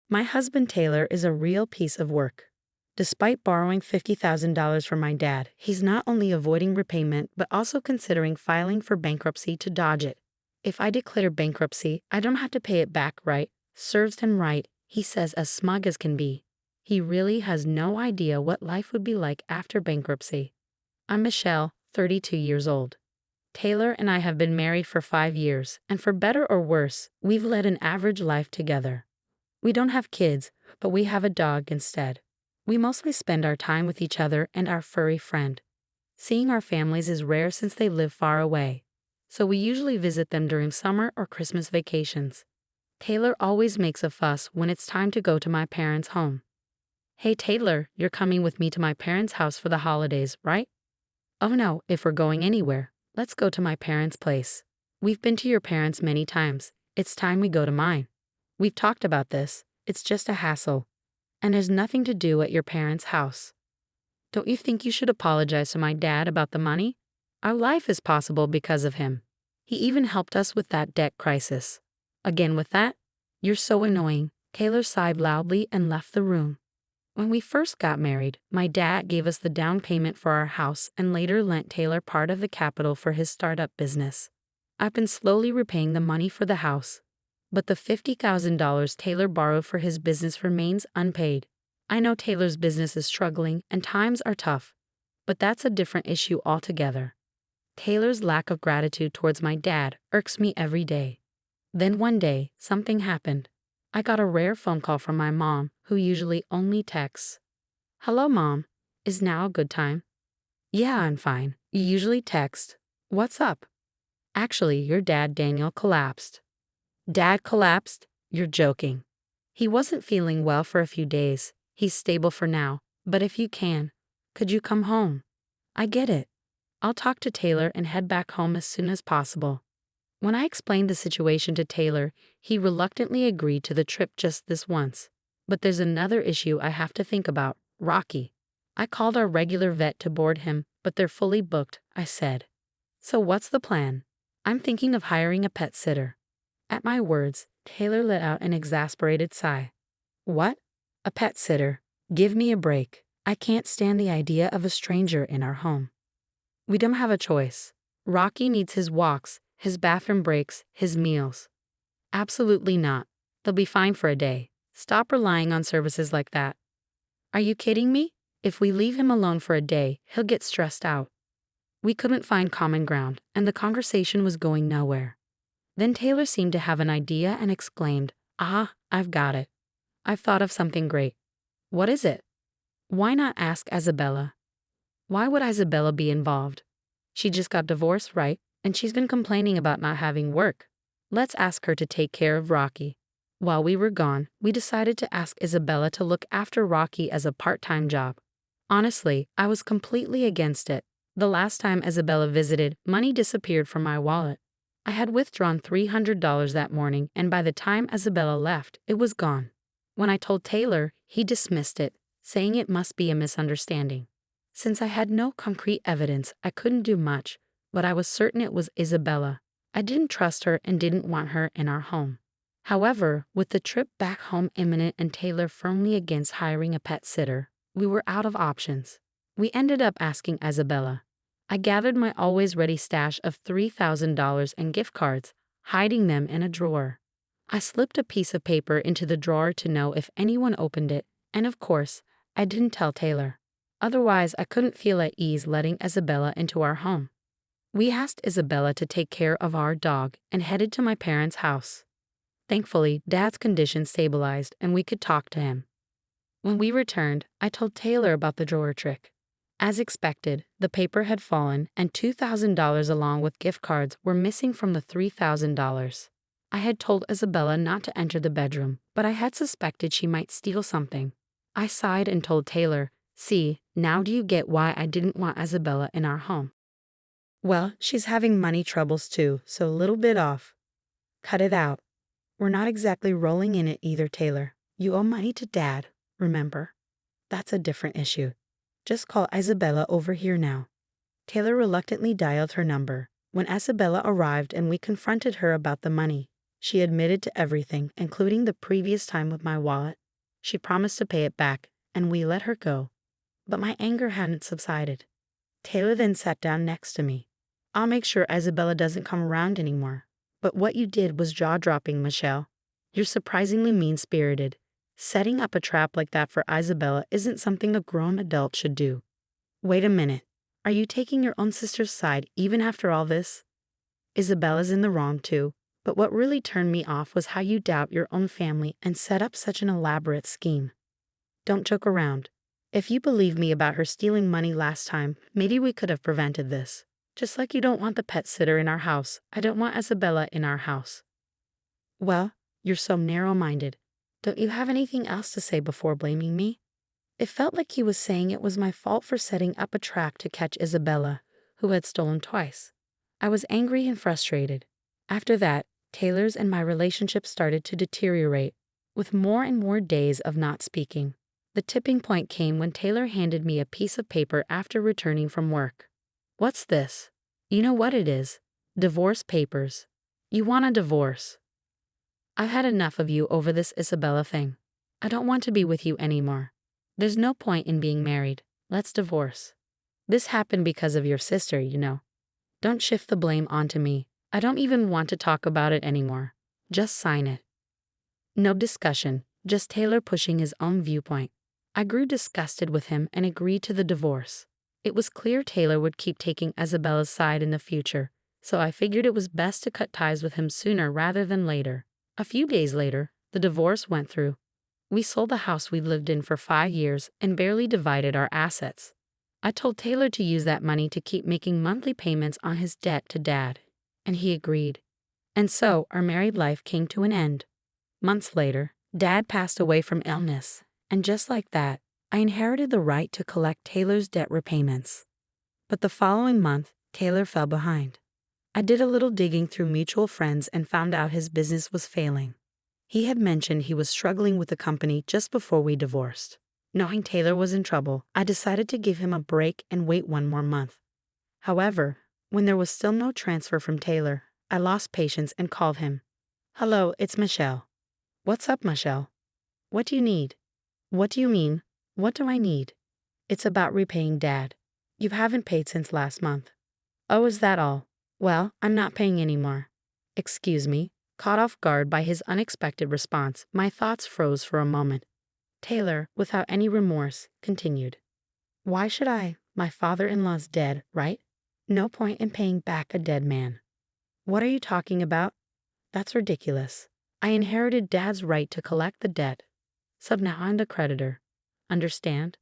My husband Taylor is a real piece of work. Despite borrowing $50,000 from my dad, he's not only avoiding repayment but also considering filing for bankruptcy to dodge it. If I declare bankruptcy, I don't have to pay it back, right? Serves him right, he says, as smug as can be. He really has no idea what life would be like after bankruptcy. I'm Michelle, 32 years old. Taylor and I have been married for 5 years, and for better or worse, we've led an average life together. We don't have kids, but we have a dog instead. We mostly spend our time with each other and our furry friend. Seeing our families is rare since they live far away, so we usually visit them during summer or Christmas vacations. Taylor always makes a fuss when it's time to go to my parents' home. "Hey Taylor, you're coming with me to my parents' house for the holidays, right?" "Oh no, if we're going anywhere, let's go to my parents' place. We've been to your parents many times. It's time we go to mine. We've talked about this. It's just a hassle. And there's nothing to do at your parents' house. Don't you think you should apologize to my dad about the money? Our life is possible because of him. He even helped us with that debt crisis. Again with that? You're so annoying." Taylor sighed loudly and left the room. When we first got married, my dad gave us the down payment for our house and later lent Taylor part of the capital for his startup business. I've been slowly repaying the money for the house, but the $50,000 Taylor borrowed for his business remains unpaid. I know Taylor's business is struggling and times are tough, but that's a different issue altogether. Taylor's lack of gratitude towards my dad irks me every day. Then one day, something happened. I got a rare phone call from my mom, who usually only texts. "Hello, Mom. Is now a good time?" "Yeah, I'm fine. You usually text. What's up?" "Actually, your dad, Daniel, collapsed." "Dad collapsed? You're joking." "He wasn't feeling well for a few days. He's stable for now, but if you can, could you come home?" "I get it. I'll talk to Taylor and head back home as soon as possible." When I explained the situation to Taylor, he reluctantly agreed to the trip just this once. But there's another issue I have to think about, Rocky. I called our regular vet to board him, but they're fully booked, I said. "So what's the plan?" "I'm thinking of hiring a pet sitter." At my words, Taylor let out an exasperated sigh. "What? A pet sitter? Give me a break. I can't stand the idea of a stranger in our home." "We don't have a choice. Rocky needs his walks, his bathroom breaks, his meals." "Absolutely not. They'll be fine for a day. Stop relying on services like that." "Are you kidding me? If we leave him alone for a day, he'll get stressed out." We couldn't find common ground, and the conversation was going nowhere. Then Taylor seemed to have an idea and exclaimed, "Ah, I've got it. I've thought of something great." "What is it?" "Why not ask Isabella?" "Why would Isabella be involved? She just got divorced, right? And she's been complaining about not having work. Let's ask her to take care of Rocky." While we were gone, we decided to ask Isabella to look after Rocky as a part-time job. Honestly, I was completely against it. The last time Isabella visited, money disappeared from my wallet. I had withdrawn $300 that morning, and by the time Isabella left, it was gone. When I told Taylor, he dismissed it, saying it must be a misunderstanding. Since I had no concrete evidence, I couldn't do much, but I was certain it was Isabella. I didn't trust her and didn't want her in our home. However, with the trip back home imminent and Taylor firmly against hiring a pet sitter, we were out of options. We ended up asking Isabella. I gathered my always ready stash of $3,000 and gift cards, hiding them in a drawer. I slipped a piece of paper into the drawer to know if anyone opened it, and of course, I didn't tell Taylor. Otherwise, I couldn't feel at ease letting Isabella into our home. We asked Isabella to take care of our dog and headed to my parents' house. Thankfully, Dad's condition stabilized and we could talk to him. When we returned, I told Taylor about the drawer trick. As expected, the paper had fallen and $2,000 along with gift cards were missing from the $3,000. I had told Isabella not to enter the bedroom, but I had suspected she might steal something. I sighed and told Taylor, "See, now do you get why I didn't want Isabella in our home?" "Well, she's having money troubles too, so a little bit off." "Cut it out. We're not exactly rolling in it either, Taylor. You owe money to Dad, remember? That's a different issue. Just call Isabella over here now." Taylor reluctantly dialed her number. When Isabella arrived and we confronted her about the money, She admitted to everything, including the previous time with my wallet. She promised to pay it back, and we let her go. But my anger hadn't subsided. Taylor then sat down next to me. I'll make sure Isabella doesn't come around anymore. But what you did was jaw-dropping, Michelle. You're surprisingly mean-spirited. Setting up a trap like that for Isabella isn't something a grown adult should do. Wait a minute. Are you taking your own sister's side even after all this? Isabella's in the wrong too, but what really turned me off was how you doubt your own family and set up such an elaborate scheme. Don't joke around. If you believe me about her stealing money last time, maybe we could have prevented this. Just like you don't want the pet sitter in our house, I don't want Isabella in our house. Well, you're so narrow-minded. Don't you have anything else to say before blaming me? It felt like he was saying it was my fault for setting up a trap to catch Isabella, who had stolen twice. I was angry and frustrated. After that, Taylor's and my relationship started to deteriorate, with more and more days of not speaking. The tipping point came when Taylor handed me a piece of paper after returning from work. What's this? You know what it is. Divorce papers. You want a divorce. I've had enough of you over this Isabella thing. I don't want to be with you anymore. There's no point in being married. Let's divorce. This happened because of your sister, you know. Don't shift the blame onto me. I don't even want to talk about it anymore. Just sign it. No discussion, just Taylor pushing his own viewpoint. I grew disgusted with him and agreed to the divorce. It was clear Taylor would keep taking Isabella's side in the future, so I figured it was best to cut ties with him sooner rather than later. A few days later, the divorce went through. We sold the house we'd lived in for 5 years and barely divided our assets. I told Taylor to use that money to keep making monthly payments on his debt to Dad, and he agreed. And so our married life came to an end. Months later, Dad passed away from illness, and just like that, I inherited the right to collect Taylor's debt repayments. But the following month, Taylor fell behind. I did a little digging through mutual friends and found out his business was failing. He had mentioned he was struggling with the company just before we divorced. Knowing Taylor was in trouble, I decided to give him a break and wait 1 more month. However, when there was still no transfer from Taylor, I lost patience and called him. Hello, it's Michelle. What's up, Michelle? What do you need? What do you mean? What do I need? It's about repaying Dad. You haven't paid since last month. Oh, is that all? Well, I'm not paying anymore. Excuse me. Caught off guard by his unexpected response, my thoughts froze for a moment. Taylor, without any remorse, continued. Why should I? My father-in-law's dead, right? No point in paying back a dead man. What are you talking about? That's ridiculous. I inherited Dad's right to collect the debt. So now I'm the creditor. Understand?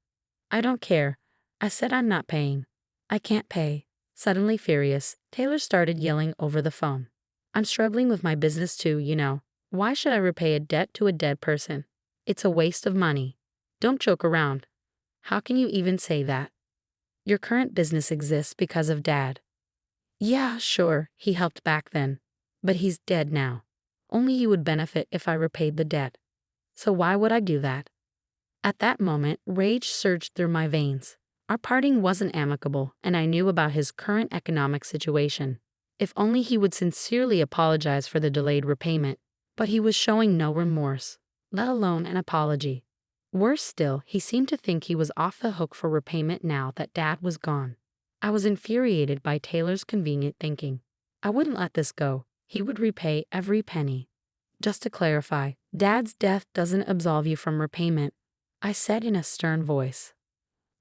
I don't care. I said I'm not paying. I can't pay. Suddenly furious, Taylor started yelling over the phone. I'm struggling with my business too, you know. Why should I repay a debt to a dead person? It's a waste of money. Don't joke around. How can you even say that? Your current business exists because of Dad. Yeah, sure, he helped back then. But he's dead now. Only you would benefit if I repaid the debt. So why would I do that? At that moment, rage surged through my veins. Our parting wasn't amicable, and I knew about his current economic situation. If only he would sincerely apologize for the delayed repayment, but he was showing no remorse, let alone an apology. Worse still, he seemed to think he was off the hook for repayment now that Dad was gone. I was infuriated by Taylor's convenient thinking. I wouldn't let this go. He would repay every penny. Just to clarify, Dad's death doesn't absolve you from repayment, I said in a stern voice.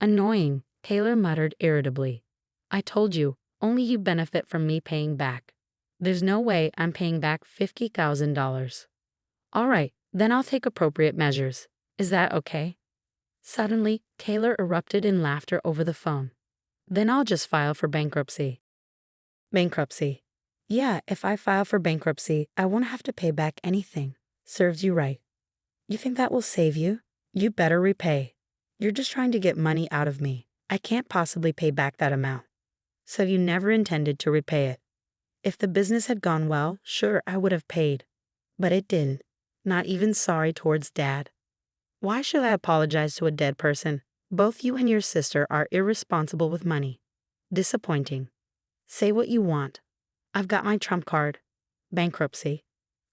Annoying, Taylor muttered irritably. I told you, only you benefit from me paying back. There's no way I'm paying back $50,000. All right, then I'll take appropriate measures. Is that okay? Suddenly, Taylor erupted in laughter over the phone. Then I'll just file for bankruptcy. Bankruptcy. Yeah, if I file for bankruptcy, I won't have to pay back anything. Serves you right. You think that will save you? You better repay. You're just trying to get money out of me. I can't possibly pay back that amount. So you never intended to repay it. If the business had gone well, sure, I would have paid. But it didn't. Not even sorry towards Dad. Why should I apologize to a dead person? Both you and your sister are irresponsible with money. Disappointing. Say what you want. I've got my trump card. Bankruptcy.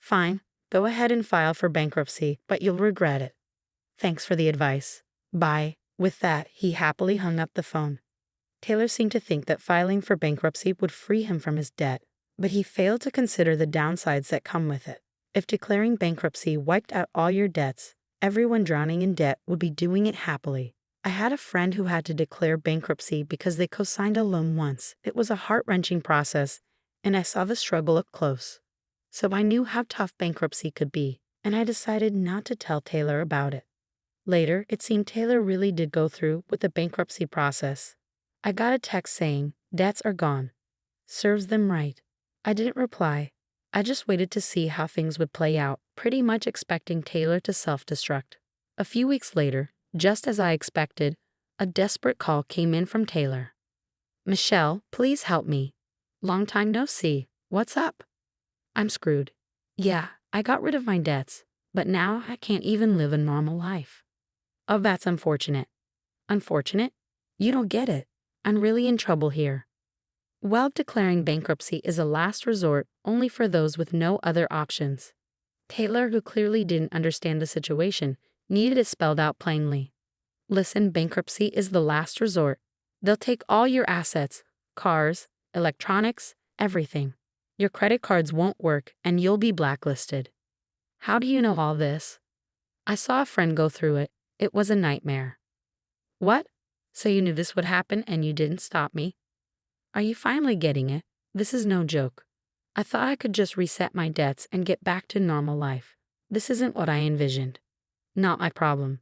Fine, go ahead and file for bankruptcy, but you'll regret it. Thanks for the advice. Bye. With that, he happily hung up the phone. Taylor seemed to think that filing for bankruptcy would free him from his debt, but he failed to consider the downsides that come with it. If declaring bankruptcy wiped out all your debts, everyone drowning in debt would be doing it happily. I had a friend who had to declare bankruptcy because they co-signed a loan once. It was a heart-wrenching process, and I saw the struggle up close. So I knew how tough bankruptcy could be, and I decided not to tell Taylor about it. Later, it seemed Taylor really did go through with the bankruptcy process. I got a text saying, "Debts are gone. Serves them right." I didn't reply. I just waited to see how things would play out, pretty much expecting Taylor to self-destruct. A few weeks later, just as I expected, a desperate call came in from Taylor. "Michelle, please help me. Long time no see. What's up?" "I'm screwed. Yeah, I got rid of my debts, but now I can't even live a normal life." "Oh, that's unfortunate." "Unfortunate? You don't get it. I'm really in trouble here." Well, declaring bankruptcy is a last resort only for those with no other options. Taylor, who clearly didn't understand the situation, needed it spelled out plainly. Listen, bankruptcy is the last resort. They'll take all your assets, cars, electronics, everything. Your credit cards won't work and you'll be blacklisted. How do you know all this? I saw a friend go through it. It was a nightmare. What? So you knew this would happen and you didn't stop me? Are you finally getting it? This is no joke. I thought I could just reset my debts and get back to normal life. This isn't what I envisioned. Not my problem.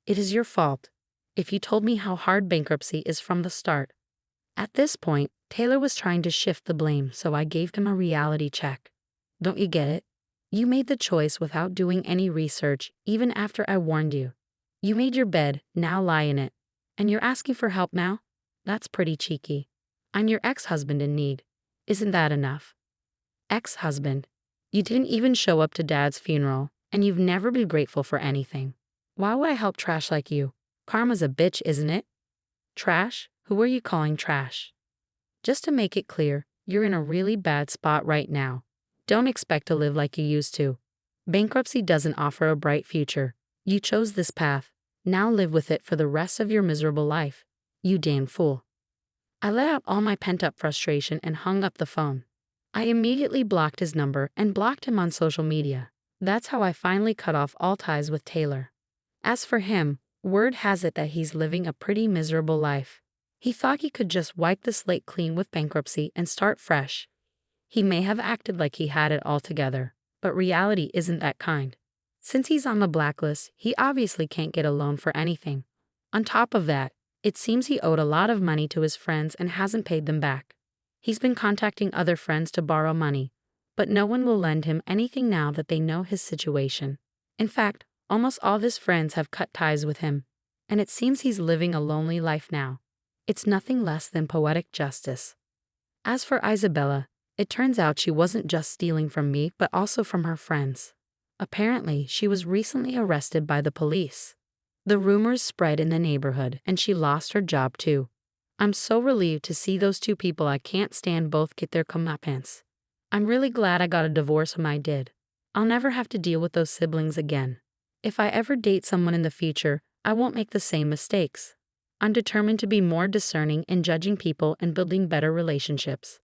It is your fault. If you told me how hard bankruptcy is from the start. At this point, Taylor was trying to shift the blame, so I gave him a reality check. Don't you get it? You made the choice without doing any research, even after I warned you. You made your bed, now lie in it. And you're asking for help now? That's pretty cheeky. I'm your ex-husband in need. Isn't that enough? Ex-husband. You didn't even show up to Dad's funeral, and you've never been grateful for anything. Why would I help trash like you? Karma's a bitch, isn't it? Trash? Who are you calling trash? Just to make it clear, you're in a really bad spot right now. Don't expect to live like you used to. Bankruptcy doesn't offer a bright future. You chose this path. Now live with it for the rest of your miserable life. You damn fool. I let out all my pent-up frustration and hung up the phone. I immediately blocked his number and blocked him on social media. That's how I finally cut off all ties with Taylor. As for him, word has it that he's living a pretty miserable life. He thought he could just wipe the slate clean with bankruptcy and start fresh. He may have acted like he had it all together, but reality isn't that kind. Since he's on the blacklist, he obviously can't get a loan for anything. On top of that, it seems he owed a lot of money to his friends and hasn't paid them back. He's been contacting other friends to borrow money, but no one will lend him anything now that they know his situation. In fact, almost all of his friends have cut ties with him, and it seems he's living a lonely life now. It's nothing less than poetic justice. As for Isabella, it turns out she wasn't just stealing from me, but also from her friends. Apparently, she was recently arrested by the police. The rumors spread in the neighborhood, and she lost her job too. I'm so relieved to see those two people I can't stand both get their comeuppance. I'm really glad I got a divorce when I did. I'll never have to deal with those siblings again. If I ever date someone in the future, I won't make the same mistakes. I'm determined to be more discerning in judging people and building better relationships.